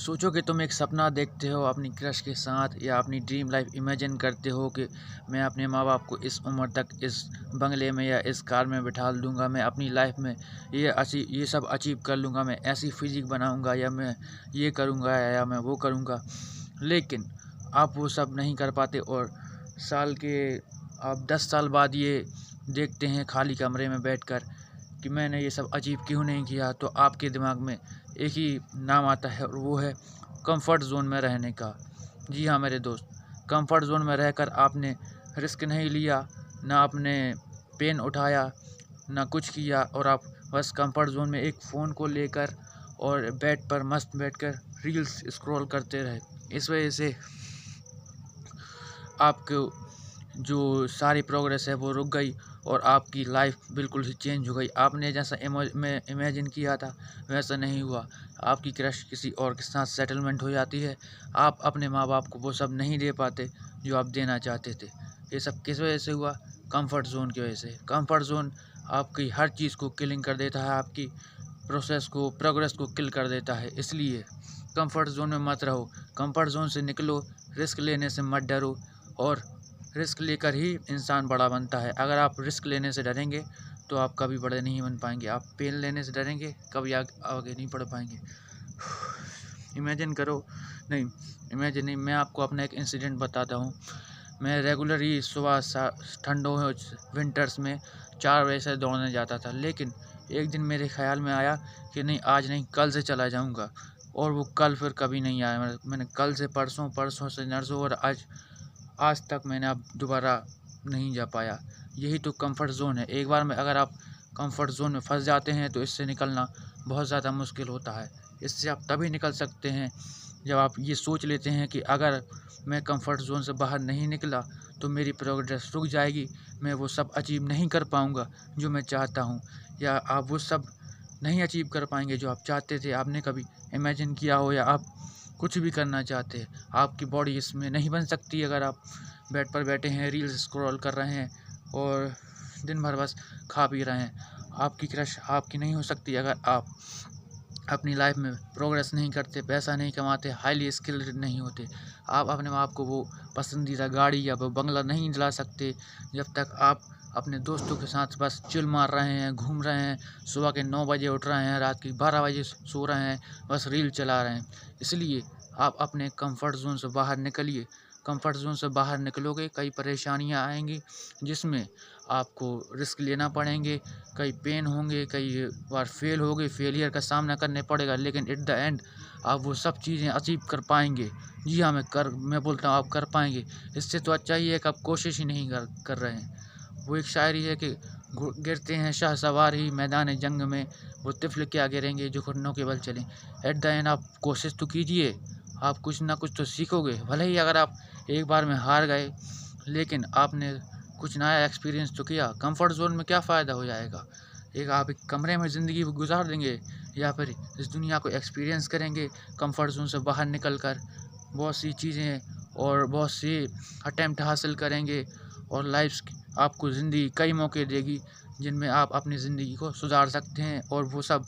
सोचो कि तुम एक सपना देखते हो अपनी क्रश के साथ या अपनी ड्रीम लाइफ इमेजिन करते हो कि मैं अपने माँ बाप को इस उम्र तक इस बंगले में या इस कार में बिठा दूंगा, मैं अपनी लाइफ में ये सब अचीव कर लूँगा, मैं ऐसी फिजिक बनाऊंगा या मैं ये करूँगा या मैं वो करूँगा। लेकिन आप वो सब नहीं कर पाते और साल के आप 10 साल बाद ये देखते हैं खाली कमरे में बैठकर कि मैंने ये सब अचीव क्यों नहीं किया। तो आपके दिमाग में एक ही नाम आता है और वो है कंफर्ट ज़ोन में रहने का। जी हाँ मेरे दोस्त, कंफर्ट ज़ोन में रहकर आपने रिस्क नहीं लिया, ना आपने पेन उठाया, ना कुछ किया और आप बस कंफर्ट ज़ोन में एक फ़ोन को लेकर और बेड पर मस्त बैठकर रील्स स्क्रॉल करते रहे। इस वजह से आपको जो सारी प्रोग्रेस है वो रुक गई और आपकी लाइफ बिल्कुल ही चेंज हो गई। आपने जैसा इमेजिन किया था वैसा नहीं हुआ। आपकी क्रश किसी और के साथ सेटलमेंट हो जाती है। आप अपने माँ बाप को वो सब नहीं दे पाते जो आप देना चाहते थे। ये सब किस वजह से हुआ? कंफर्ट ज़ोन की वजह से। कंफर्ट ज़ोन आपकी हर चीज़ को किलिंग कर देता है, आपकी प्रोग्रेस को किल कर देता है। इसलिए कंफर्ट ज़ोन में मत रहो, कंफर्ट ज़ोन से निकलो, रिस्क लेने से मत डरो और रिस्क लेकर ही इंसान बड़ा बनता है। अगर आप रिस्क लेने से डरेंगे तो आप कभी बड़े नहीं बन पाएंगे। आप पेन लेने से डरेंगे कभी आगे नहीं बढ़ पाएंगे। इमेजिन करो, नहीं इमेजिन नहीं, मैं आपको अपना एक इंसिडेंट बताता हूँ। मैं रेगुलर ही सुबह ठंडों विंटर्स में 4 बजे से दौड़ने जाता था, लेकिन एक दिन मेरे ख्याल में आया कि नहीं आज नहीं कल से चला जाऊँगा, और वो कल फिर कभी नहीं आया। मैंने कल से परसों, परसों से नरसों और आज तक मैंने अब दोबारा नहीं जा पाया। यही तो कंफर्ट ज़ोन है। एक बार में अगर आप कंफर्ट ज़ोन में फंस जाते हैं तो इससे निकलना बहुत ज़्यादा मुश्किल होता है। इससे आप तभी निकल सकते हैं जब आप ये सोच लेते हैं कि अगर मैं कंफर्ट ज़ोन से बाहर नहीं निकला तो मेरी प्रोग्रेस रुक जाएगी, मैं वो सब अचीव नहीं कर पाऊँगा जो मैं चाहता हूँ, या आप वो सब नहीं अचीव कर पाएंगे जो आप चाहते थे। आपने कभी इमेजिन किया हो या आप कुछ भी करना चाहते हैं, आपकी बॉडी इसमें नहीं बन सकती अगर आप बेड पर बैठे हैं, रील्स स्क्रॉल कर रहे हैं और दिन भर बस खा पी रहे हैं। आपकी क्रश आपकी नहीं हो सकती अगर आप अपनी लाइफ में प्रोग्रेस नहीं करते, पैसा नहीं कमाते, हाईली स्किल्ड नहीं होते। आप अपने आप को वो पसंदीदा गाड़ी या वो बंगला नहीं दिला सकते जब तक आप अपने दोस्तों के साथ बस चिल मार रहे हैं, घूम रहे हैं, सुबह के 9 बजे उठ रहे हैं, रात के 12 बजे सो रहे हैं, बस रील चला रहे हैं। इसलिए आप अपने कंफर्ट जोन से बाहर निकलिए। कंफर्ट जोन से बाहर निकलोगे कई परेशानियां आएंगी, जिसमें आपको रिस्क लेना पड़ेंगे, कई पेन होंगे, कई बार फेल होगे, फेलियर का सामना करने पड़ेगा, लेकिन एट द एंड आप वो सब चीज़ें अचीव कर पाएंगे। जी हाँ, मैं बोलता हूँ आप कर पाएंगे। इससे तो अच्छा ही है कि आप कोशिश ही नहीं कर रहे हैं। वो एक शायरी है कि गिरते हैं शाहसवार ही मैदान जंग में, वो तिफल क्या गिरेंगे जो घुटनों के बल चलें। एट द एंड आप कोशिश तो कीजिए, आप कुछ ना कुछ तो सीखोगे। भले ही अगर आप एक बार में हार गए, लेकिन आपने कुछ नया एक्सपीरियंस तो किया। कंफर्ट जोन में क्या फ़ायदा हो जाएगा? आप एक कमरे में ज़िंदगी गुजार देंगे या फिर इस दुनिया को एक्सपीरियंस करेंगे कंफर्ट जोन से बाहर निकल कर, बहुत सी चीज़ें और बहुत सी अटेम्प्ट हासिल करेंगे, और लाइफ आपको ज़िंदगी कई मौके देगी जिनमें आप अपनी ज़िंदगी को सुधार सकते हैं और वो सब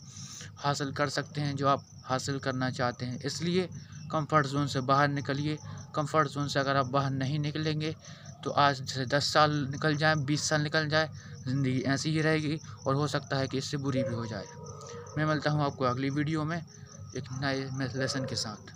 हासिल कर सकते हैं जो आप हासिल करना चाहते हैं। इसलिए कंफर्ट जोन से बाहर निकलिए। कंफर्ट जोन से अगर आप बाहर नहीं निकलेंगे तो आज से 10 साल निकल जाए, 20 साल निकल जाए, ज़िंदगी ऐसी ही रहेगी और हो सकता है कि इससे बुरी भी हो जाए। मैं मिलता हूँ आपको अगली वीडियो में एक नए लेसन के साथ।